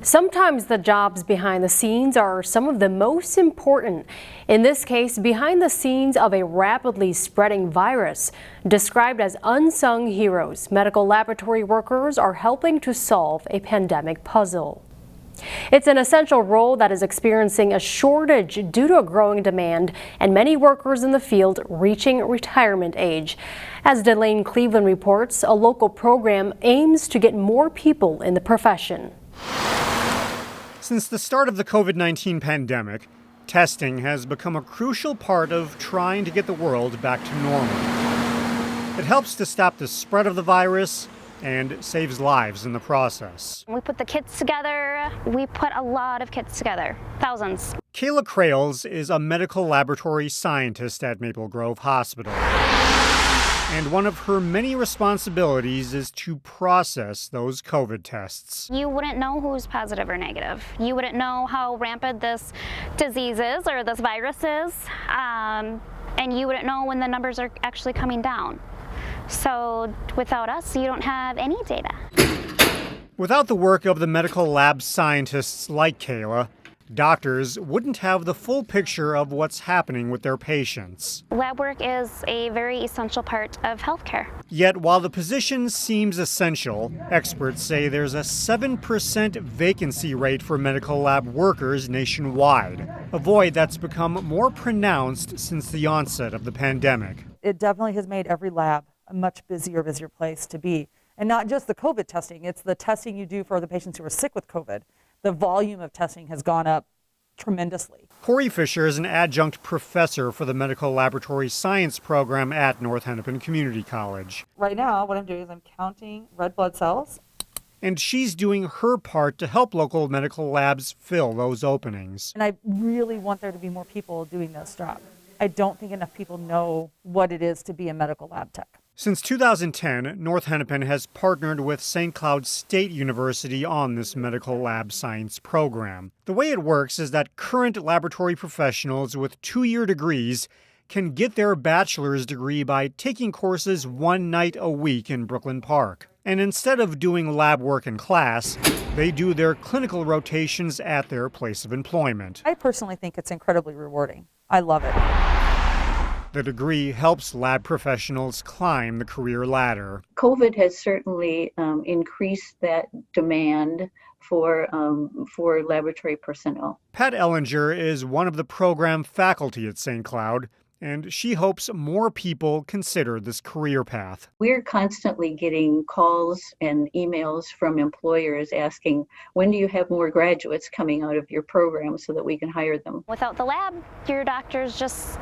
Sometimes the jobs behind the scenes are some of the most important. In this case, behind the scenes of a rapidly spreading virus. Described as unsung heroes, medical laboratory workers are helping to solve a pandemic puzzle. It's an essential role that is experiencing a shortage due to a growing demand and many workers in the field reaching retirement age. As Delane Cleveland reports, a local program aims to get more people in the profession. Since the start of the COVID-19 pandemic, testing has become a crucial part of trying to get the world back to normal. It helps to stop the spread of the virus and saves lives in the process. We put the kits together. We put a lot of kits together, thousands. Kayla Krales is a medical laboratory scientist at Maple Grove Hospital. And one of her many responsibilities is to process those COVID tests. You wouldn't know who's positive or negative. You wouldn't know how rampant this disease is or this virus is. And you wouldn't know when the numbers are actually coming down. So without us, you don't have any data. Without the work of the medical lab scientists like Kayla, doctors wouldn't have the full picture of what's happening with their patients. Lab work is a very essential part of healthcare. Yet while the position seems essential, experts say there's a 7% vacancy rate for medical lab workers nationwide, a void that's become more pronounced since the onset of the pandemic. It definitely has made every lab a much busier place to be. And not just the COVID testing, it's the testing you do for the patients who are sick with COVID. The volume of testing has gone up tremendously. Corey Fisher is an adjunct professor for the medical laboratory science program at North Hennepin Community College. Right now, what I'm doing is I'm counting red blood cells. And she's doing her part to help local medical labs fill those openings. And I really want there to be more people doing this job. I don't think enough people know what it is to be a medical lab tech. Since 2010, North Hennepin has partnered with St. Cloud State University on this medical lab science program. The way it works is that current laboratory professionals with 2-year degrees can get their bachelor's degree by taking courses one night a week in Brooklyn Park. And instead of doing lab work in class, they do their clinical rotations at their place of employment. I personally think it's incredibly rewarding. I love it. The degree helps lab professionals climb the career ladder. COVID has certainly increased that demand for laboratory personnel. Pat Ellinger is one of the program faculty at St. Cloud, and she hopes more people consider this career path. We're constantly getting calls and emails from employers asking, when do you have more graduates coming out of your program so that we can hire them? Without the lab, your doctor's just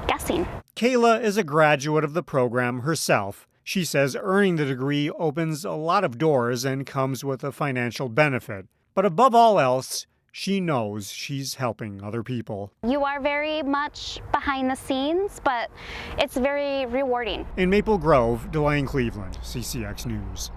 guessing. Kayla is a graduate of the program herself. She says earning the degree opens a lot of doors and comes with a financial benefit. But above all else, she knows she's helping other people. You are very much behind the scenes, but it's very rewarding. In Maple Grove, Delane Cleveland, CCX News.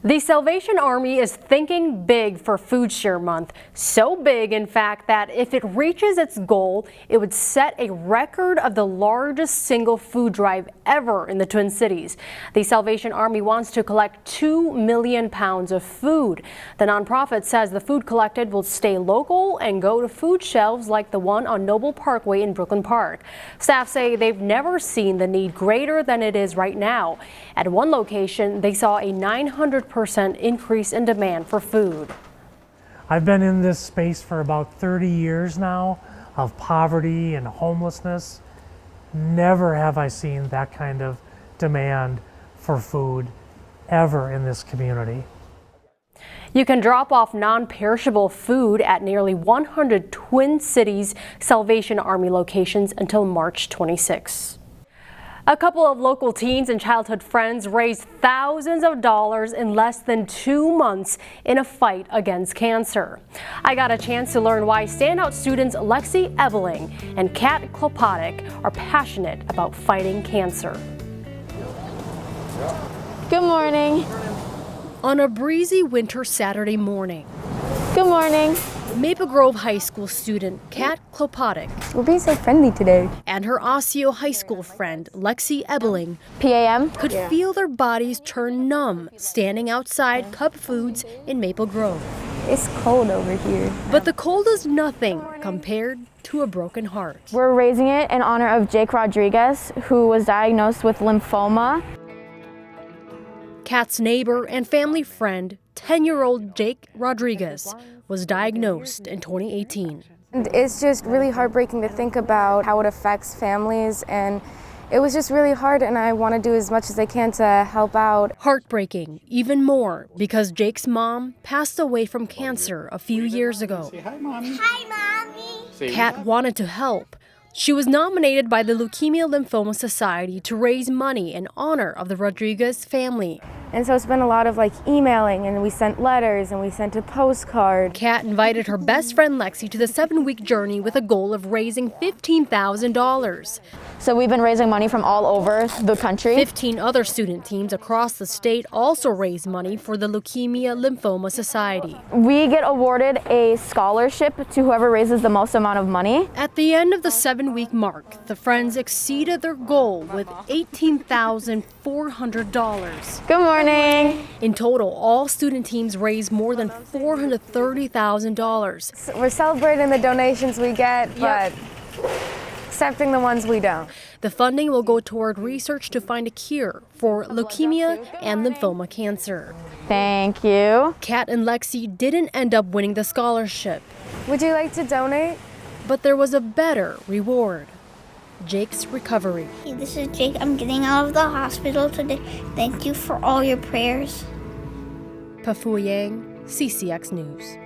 The Salvation Army is thinking big for Food Share Month. So big, in fact, that if it reaches its goal, it would set a record of the largest single food drive ever in the Twin Cities. The Salvation Army wants to collect 2 million pounds of food. The nonprofit says the food collected will stay local and go to food shelves like the one on Noble Parkway in Brooklyn Park. Staff say they've never seen the need greater than it is right now. At one location, they saw a 900% increase in demand for food. I've been in this space for about 30 years now of poverty and homelessness. Never have I seen that kind of demand for food ever in this community. You can drop off non-perishable food at nearly 100 Twin Cities Salvation Army locations until March 26. A couple of local teens and childhood friends raised thousands of dollars in less than 2 months in a fight against cancer. I got a chance to learn why standout students Lexi Ebeling and Kat Klopotic are passionate about fighting cancer. Good morning. On a breezy winter Saturday morning, Good morning. Maple Grove High School student Kat Klopotic We're being so friendly today. and her Osseo High School friend Lexi Ebeling PAM? could feel their bodies turn numb standing outside Cub Foods in Maple Grove. It's cold over here. But the cold is nothing compared to a broken heart. We're raising it in honor of Jake Rodriguez, who was diagnosed with lymphoma. Kat's neighbor and family friend, 10-year-old Jake Rodriguez, was diagnosed in 2018. It's just really heartbreaking to think about how it affects families, and it was just really hard, and I want to do as much as I can to help out. Heartbreaking, even more, because Jake's mom passed away from cancer a few years ago. Say hi, Mommy. Hi, Mommy. Kat wanted to help. She was nominated by the Leukemia Lymphoma Society to raise money in honor of the Rodriguez family. And so it's been a lot of emailing, and we sent letters, and we sent a postcard. Kat invited her best friend Lexi to the 7-week journey with a goal of raising $15,000. So we've been raising money from all over the country. 15 other student teams across the state also raise money for the Leukemia Lymphoma Society. We get awarded a scholarship to whoever raises the most amount of money. At the end of the 7-week mark, the friends exceeded their goal with $18,400. Good morning. In total, all student teams raised more than $430,000. We're celebrating the donations we get, but accepting the ones we don't. The funding will go toward research to find a cure for leukemia and lymphoma cancer. Thank you. Kat and Lexi didn't end up winning the scholarship, Would you like to donate? but there was a better reward: Jake's recovery. Hey, this is Jake. I'm getting out of the hospital today. Thank you for all your prayers. Pafu Yang, CCX News.